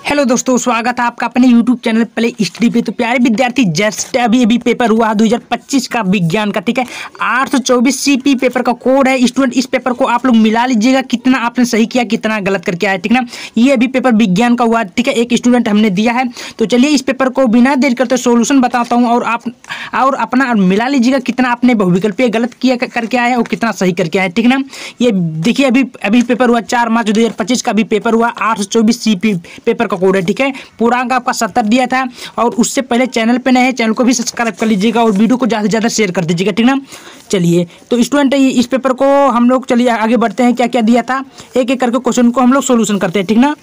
Hello दोस्तों, स्वागत है आपका अपने YouTube चैनल प्ले स्टडी पे। तो प्यारे विद्यार्थी, जस्ट अभी पेपर हुआ है 2025 का विज्ञान का, ठीक है। 824 CP पेपर का कोड है। स्टूडेंट, इस पेपर को आप लोग मिला लीजिएगा, कितना आपने सही किया, कितना गलत करके आया, ठीक ना। ये अभी पेपर विज्ञान का हुआ, ठीक है। एक स्टूडेंट हमने दिया है। तो चलिए इस पेपर को बिना देर करते सोल्यूशन बताता हूँ और अपना मिला लीजिएगा, कितना आपने बहुविकल्पीय गलत किया करके आया और कितना सही करके आया, ठीक ना। ये देखिए, अभी पेपर हुआ 4 मार्च 2025 का भी पेपर हुआ। 824 CP पेपर का कोड है, ठीक है। पूरा अंक आपका 70 दिया था। और उससे पहले चैनल पे नए हैं, चैनल को भी सब्सक्राइब कर लीजिएगा और वीडियो को ज़्यादा से ज़्यादा शेयर कर दीजिएगा, ठीक ना। चलिए, तो स्टूडेंट इस पेपर को हम लोग, चलिए आगे बढ़ते हैं। क्या क्या दिया था एक एक करके क्वेश्चन को हम लोग सोल्यूशन करते हैं, ठीक ना।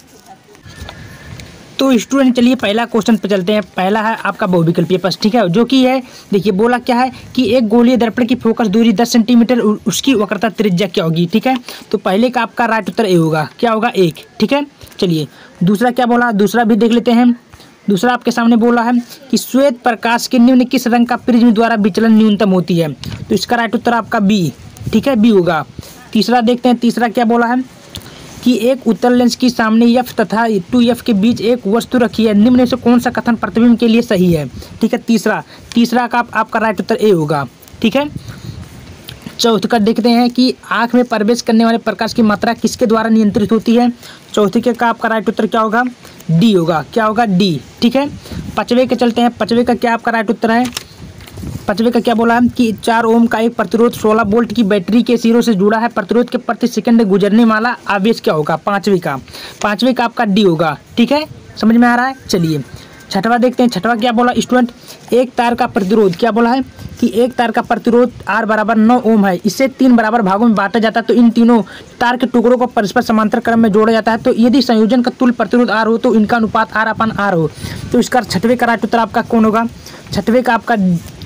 तो स्टूडेंट चलिए पहला क्वेश्चन पे चलते हैं। पहला है आपका बहुविकल्पीय प्रश्न, ठीक है, जो कि है, देखिए बोला क्या है कि एक गोलीय दर्पण की फोकस दूरी 10 सेंटीमीटर, उसकी वक्रता त्रिज्या क्या होगी, ठीक है। तो पहले का आपका राइट उत्तर ए होगा। क्या होगा? 1, ठीक है। चलिए दूसरा क्या बोला, दूसरा भी देख लेते हैं। दूसरा आपके सामने बोला है कि श्वेत प्रकाश के निम्न किस रंग का प्रिज्म द्वारा विचलन न्यूनतम होती है। तो इसका राइट उत्तर आपका बी, ठीक है, बी होगा। तीसरा देखते हैं, तीसरा क्या बोला है कि एक उत्तल लेंस की सामने F तथा 2F के बीच एक वस्तु रखी है, निम्न में से कौन सा कथन प्रतिबिंब के लिए सही है, ठीक है। तीसरा का आपका राइट उत्तर ए होगा, ठीक है। चौथे का देखते हैं कि आँख में प्रवेश करने वाले प्रकाश की मात्रा किसके द्वारा नियंत्रित होती है। चौथे के का आपका राइट उत्तर क्या होगा? डी होगा। क्या होगा? डी, ठीक है। पाँचवें के चलते हैं। पाँचवें का क्या आपका राइट उत्तर है? पाँचवें का क्या बोला है कि 4 ओम का एक प्रतिरोध 16 वोल्ट की बैटरी के सिरों से जुड़ा है, प्रतिरोध के प्रति सेकंड गुजरने वाला आवेश क्या होगा? पाँचवें का आपका डी होगा, ठीक है। समझ में आ रहा है? चलिए छठवां देखते हैं। छठवां क्या बोला स्टूडेंट, एक तार का प्रतिरोध, क्या बोला है कि एक तार का प्रतिरोध R बराबर 9 ओम है, इसे 3 बराबर भागों में बांटा जाता है। तो इन तीनों तार के टुकड़ों को परस्पर समांतर क्रम में जोड़ा जाता है। तो यदि संयोजन का तुल्य प्रतिरोध R हो तो इनका अनुपात R/R हो। तो इसका छठवें का राइट उत्तर आपका कौन होगा? छठवें का आपका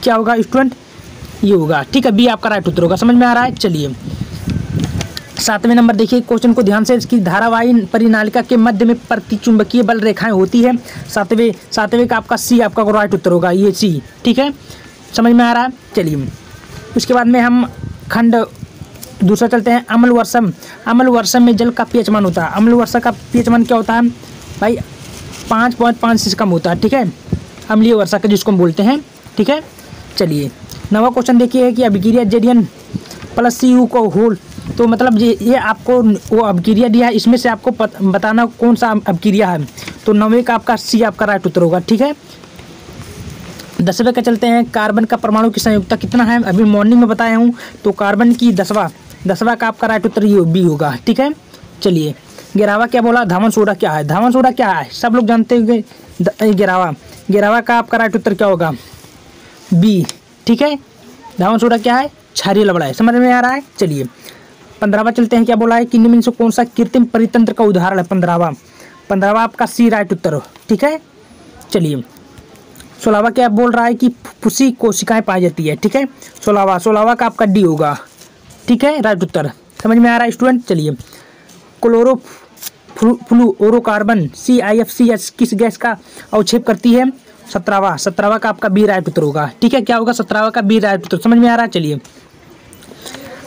क्या होगा स्टूडेंट? ये होगा, ठीक है, बी आपका राइट उत्तर होगा। समझ में आ रहा है? चलिए सातवें नंबर देखिए क्वेश्चन को ध्यान से। इसकी धारावाही परिनालिका के मध्य में प्रतिचुंबकीय बल रेखाएं होती है। सातवें का आपका सी आपका राइट उत्तर होगा, ये सी, ठीक है। समझ में आ रहा है? चलिए उसके बाद में हम खंड दूसरा चलते हैं। अम्ल वर्षम में जल का pH मान होता है। अम्ल वर्षा का pH मान क्या होता है भाई? 5.5 से कम होता है, ठीक है। अम्लीय वर्षा का जिसको हम बोलते हैं, ठीक है। चलिए नवा क्वेश्चन देखिए कि अभिक्रिया Zn + Cu को होल, तो मतलब ये आपको वो अभिक्रिया दिया है, इसमें से आपको बताना कौन सा अभिक्रिया है। तो 9वें का आपका सी आपका राइट उत्तर होगा, ठीक है। 10वें का चलते हैं। कार्बन का परमाणु की संयुक्ता कितना है? अभी मॉर्निंग में बताया हूँ। तो कार्बन की 10वां का आपका राइट उत्तर ये बी होगा, ठीक है। चलिए 11वां क्या बोला, धावन सोडा क्या है? धावन सोडा क्या है सब लोग जानते होंगे। 11वां का आपका राइट उत्तर क्या होगा? बी, ठीक है। धावन सोडा क्या है? क्षारीय लवण है। समझ में आ रहा है? चलिए 15वां चलते हैं। क्या बोला है कि निम्न से कौन सा कृत्रिम परितंत्र का उदाहरण है? 15वां आपका सी राइट उत्तर, ठीक है। चलिए 16वां क्या बोल रहा है कि फुफ्फुसी कोशिकाएं पाई जाती है, ठीक है। 16वां का आपका डी होगा, ठीक है, राइट उत्तर। समझ में आ रहा है स्टूडेंट? चलिए क्लोरोफ्लोरोकार्बन CIFCH किस गैस का अवक्षेप करती है? 17वां का आपका बी राइट उत्तर होगा, ठीक है। क्या होगा? 17वां का बी राइट उत्तर। समझ में आ रहा है? चलिए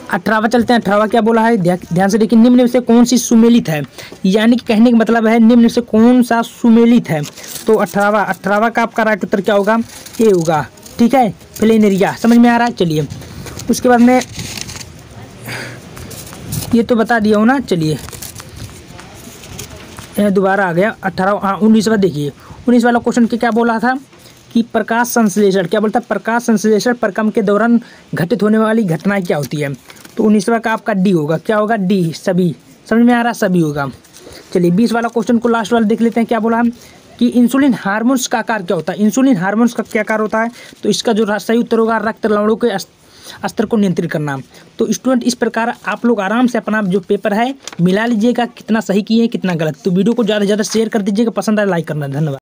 18वां चलते हैं। 18वां क्या बोला है? ध्यान से देखिए, निम्न में से कौन सी सुमेलित है, यानी कि कहने का मतलब है निम्न में से कौन सा सुमेलित है। तो 18वां का आपका राइट उत्तर क्या होगा? ए होगा, ठीक है, फ्लेनेरिया। समझ में आ रहा है? चलिए उसके बाद में ये तो बता दिया हूँ ना। चलिए दोबारा आ गया 19वां देखिए। 19 वाला क्वेश्चन के क्या बोला था कि प्रकाश संश्लेषण, क्या बोलता है? प्रकाश संश्लेषण प्रक्रम के दौरान घटित होने वाली घटनाएं क्या होती है? तो 19वां का आपका डी होगा। क्या होगा? डी, सभी। समझ में आ रहा है? सभी होगा। चलिए 20 वाला क्वेश्चन को लास्ट वाला देख लेते हैं। क्या बोला हम कि इंसुलिन हार्मोन्स का आकार क्या होता है? इंसुलिन हार्मोन्स का क्या आकार होता है? तो इसका जो सही उत्तर होगा, रक्त लवणों के स्तर को नियंत्रित करना। तो स्टूडेंट इस प्रकार आप लोग आराम से अपना जो पेपर है मिला लीजिएगा, कितना सही किए कितना गलत। तो वीडियो को ज़्यादा से ज़्यादा शेयर कर दीजिएगा, पसंद आए लाइक करना। धन्यवाद।